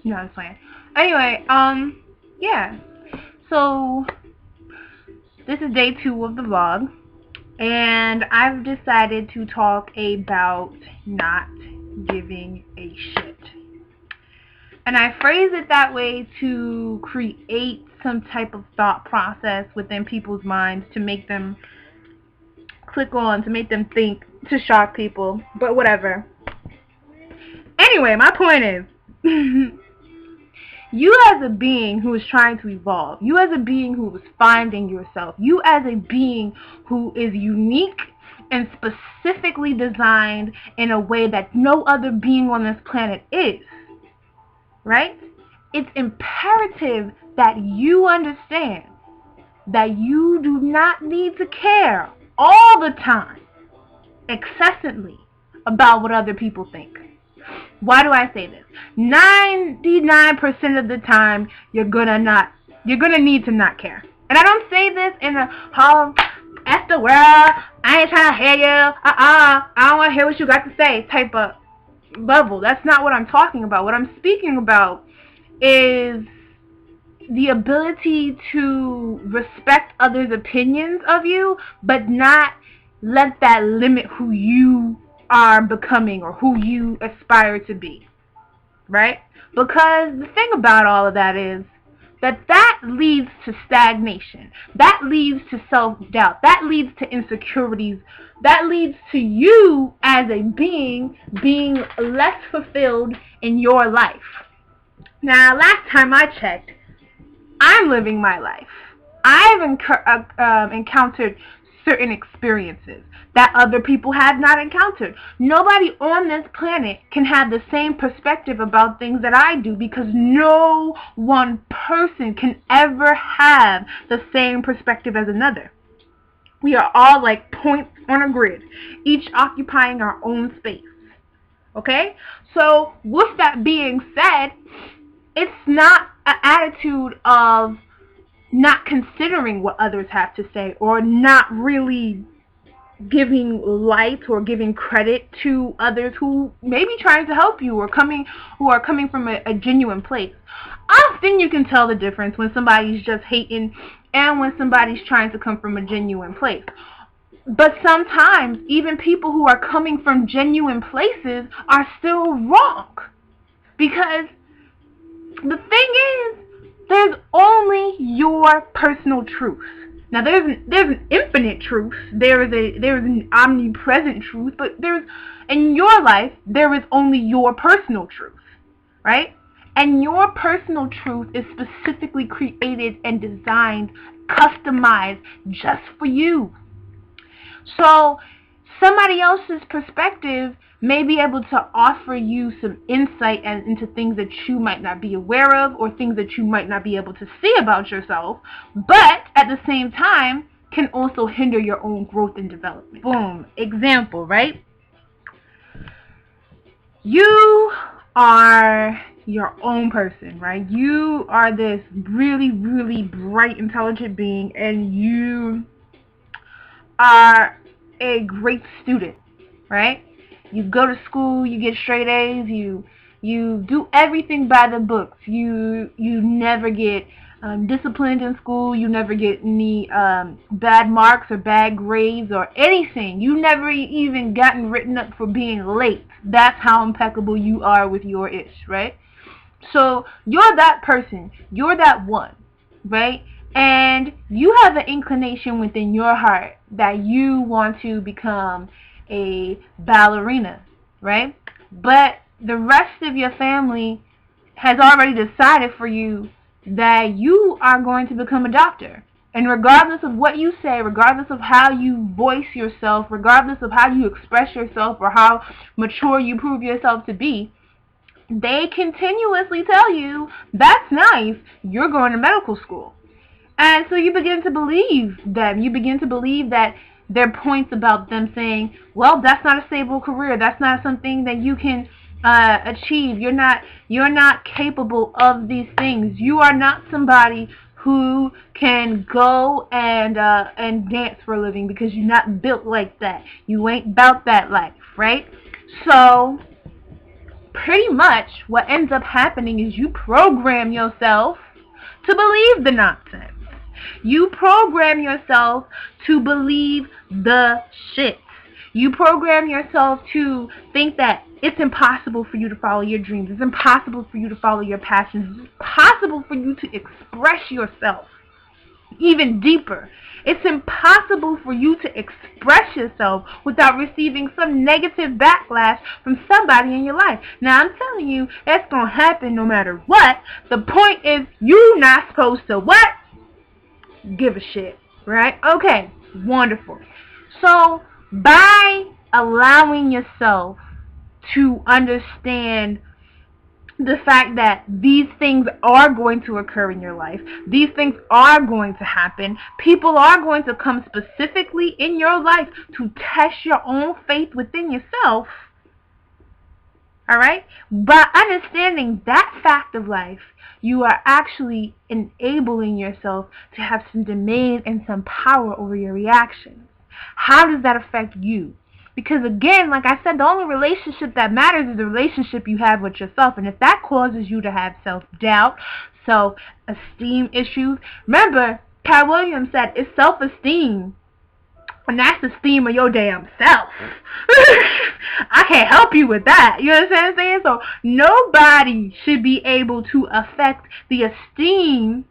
No, I'm playing. Anyway, yeah. So this is day 2 of the vlog, and I've decided to talk about not giving a shit. And I phrase it that way to create some type of thought process within people's minds to make them click on, to make them think, to shock people, but whatever. Anyway, my point is, you as a being who is trying to evolve, you as a being who is finding yourself, you as a being who is unique and specifically designed in a way that no other being on this planet is, right? It's imperative that you understand that you do not need to care all the time, excessively, about what other people think. Why do I say this? 99% of the time, you're gonna need to not care. And I don't say this in a, oh, F the world, I ain't trying to hear you, I don't want to hear what you got to say type of level. That's not what I'm talking about. What I'm speaking about is the ability to respect others' opinions of you, but not let that limit who you are becoming or who you aspire to be, right? Because the thing about all of that is that leads to stagnation, that leads to self-doubt, that leads to insecurities, that leads to you as a being being less fulfilled in your life. Now, last time I checked, I'm living my life. I've encountered certain experiences that other people have not encountered. Nobody on this planet can have the same perspective about things that I do, because no one person can ever have the same perspective as another. We are all like points on a grid, each occupying our own space. Okay? So, with that being said, it's not an attitude of not considering what others have to say, or not really giving light or giving credit to others who may be trying to help you, or who are coming from a genuine place. Often you can tell the difference when somebody's just hating and when somebody's trying to come from a genuine place. But sometimes even people who are coming from genuine places are still wrong, because the thing is, there's only your personal truth. Now, there's an infinite truth. There's an omnipresent truth, but in your life, there is only your personal truth, right? And your personal truth is specifically created and designed, customized just for you. So somebody else's perspective may be able to offer you some insight into things that you might not be aware of, or things that you might not be able to see about yourself, but at the same time can also hinder your own growth and development. Boom. Example, right? You are your own person, right? You are this really, really bright, intelligent being, and you are a great student, right? You go to school, you get straight A's, you do everything by the books. You never get disciplined in school. You never get any bad marks or bad grades or anything. You never even gotten written up for being late. That's how impeccable you are with your ish, right? So you're that person. You're that one, right? And you have an inclination within your heart that you want to become a ballerina, right? But the rest of your family has already decided for you that you are going to become a doctor. And regardless of what you say, regardless of how you voice yourself, regardless of how you express yourself or how mature you prove yourself to be, they continuously tell you, that's nice, you're going to medical school. And so you begin to believe them. You begin to believe that their points about them saying, well, that's not a stable career. That's not something that you can achieve. You're not capable of these things. You are not somebody who can go and dance for a living, because you're not built like that. You ain't about that life, right? So pretty much what ends up happening is you program yourself to believe the nonsense. You program yourself to believe the shit. You program yourself to think that it's impossible for you to follow your dreams. It's impossible for you to follow your passions. It's impossible for you to express yourself even deeper. It's impossible for you to express yourself without receiving some negative backlash from somebody in your life. Now, I'm telling you, that's going to happen no matter what. The point is, you're not supposed to what? Give a shit, right? Okay, wonderful. So, by allowing yourself to understand the fact that these things are going to occur in your life, these things are going to happen, people are going to come specifically in your life to test your own faith within yourself, alright? By understanding that fact of life, you are actually enabling yourself to have some domain and some power over your reactions. How does that affect you? Because again, like I said, the only relationship that matters is the relationship you have with yourself. And if that causes you to have self-doubt, self-esteem issues, remember, Cat Williams said, it's self-esteem. And that's the esteem of your damn self. I can't help you with that. You understand what I'm saying? So nobody should be able to affect the esteem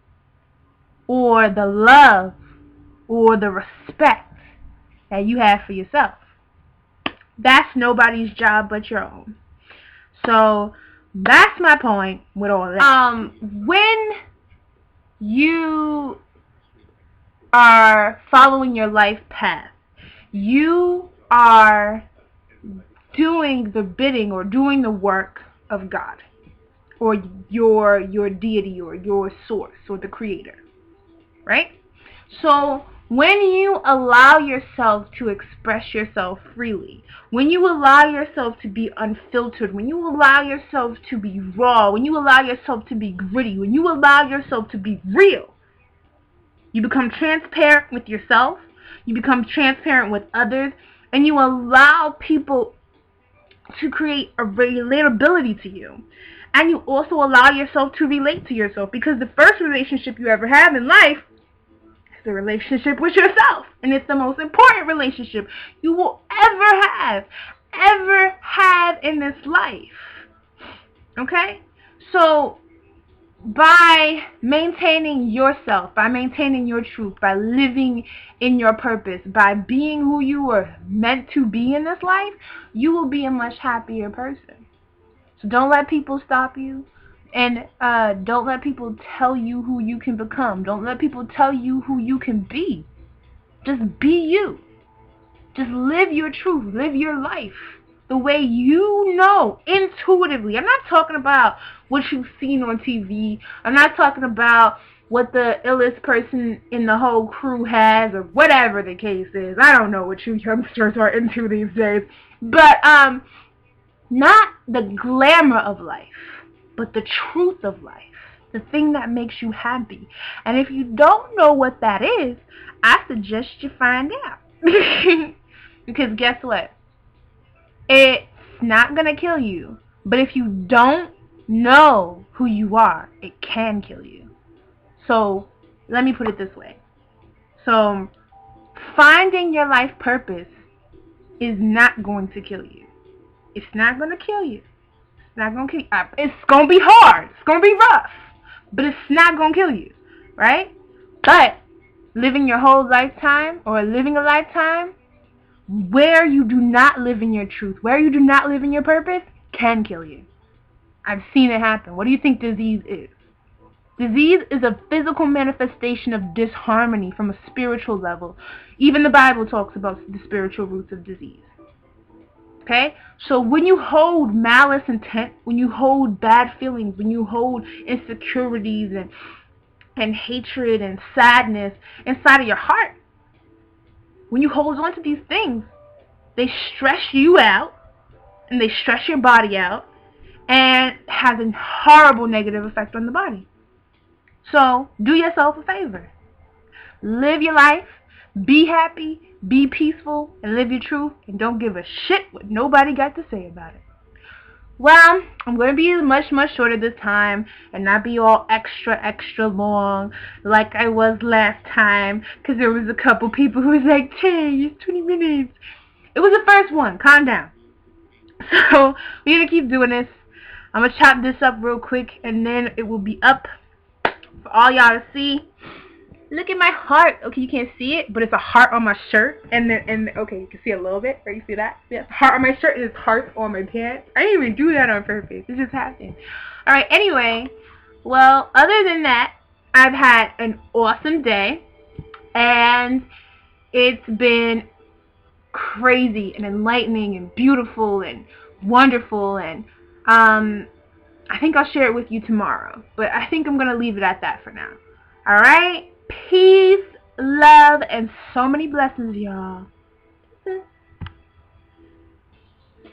or the love or the respect that you have for yourself. That's nobody's job but your own. So that's my point with all that. When you are following your life path, you are doing the bidding or doing the work of God or your deity or your source or the creator, right? So when you allow yourself to express yourself freely, when you allow yourself to be unfiltered, when you allow yourself to be raw, when you allow yourself to be gritty, when you allow yourself to be real, you become transparent with yourself, you become transparent with others, and you allow people to create a relatability to you. And you also allow yourself to relate to yourself, because the first relationship you ever have in life is the relationship with yourself. And it's the most important relationship you will ever have in this life. Okay? So by maintaining yourself, by maintaining your truth, by living in your purpose, by being who you were meant to be in this life, you will be a much happier person. So don't let people stop you, and don't let people tell you who you can become. Don't let people tell you who you can be. Just be you. Just live your truth. Live your life the way you know, intuitively. I'm not talking about what you've seen on TV. I'm not talking about what the illest person in the whole crew has or whatever the case is. I don't know what you youngsters are into these days. But not the glamour of life, but the truth of life. The thing that makes you happy. And if you don't know what that is, I suggest you find out. Because guess what? It's not going to kill you. But if you don't know who you are, it can kill you. So, let me put it this way. So, finding your life purpose is not going to kill you. It's not going to kill you. It's not going to kill you. It's going to be hard. It's going to be rough. But it's not going to kill you. Right? But, living your whole lifetime, or living a lifetime where you do not live in your truth, where you do not live in your purpose, can kill you. I've seen it happen. What do you think disease is? Disease is a physical manifestation of disharmony from a spiritual level. Even the Bible talks about the spiritual roots of disease. Okay? So when you hold malice intent, when you hold bad feelings, when you hold insecurities and hatred and sadness inside of your heart, when you hold on to these things, they stress you out, and they stress your body out, and has a horrible negative effect on the body. So, do yourself a favor. Live your life, be happy, be peaceful, and live your truth, and don't give a shit what nobody got to say about it. Well, I'm going to be much shorter this time and not be all extra long like I was last time, because there was a couple people who was like, "Tay, it's 20 minutes." It was the first one. Calm down. So, we're going to keep doing this. I'm going to chop this up real quick and then it will be up for all y'all to see. Look at my heart. Okay, you can't see it, but it's a heart on my shirt. And okay, you can see a little bit. Right, you see that? Yeah, heart on my shirt and it's hearts on my pants. I didn't even do that on purpose. It just happened. Alright, anyway. Well, other than that, I've had an awesome day. And it's been crazy and enlightening and beautiful and wonderful. And, I think I'll share it with you tomorrow. But I think I'm going to leave it at that for now. Alright? Peace, love, and so many blessings, y'all.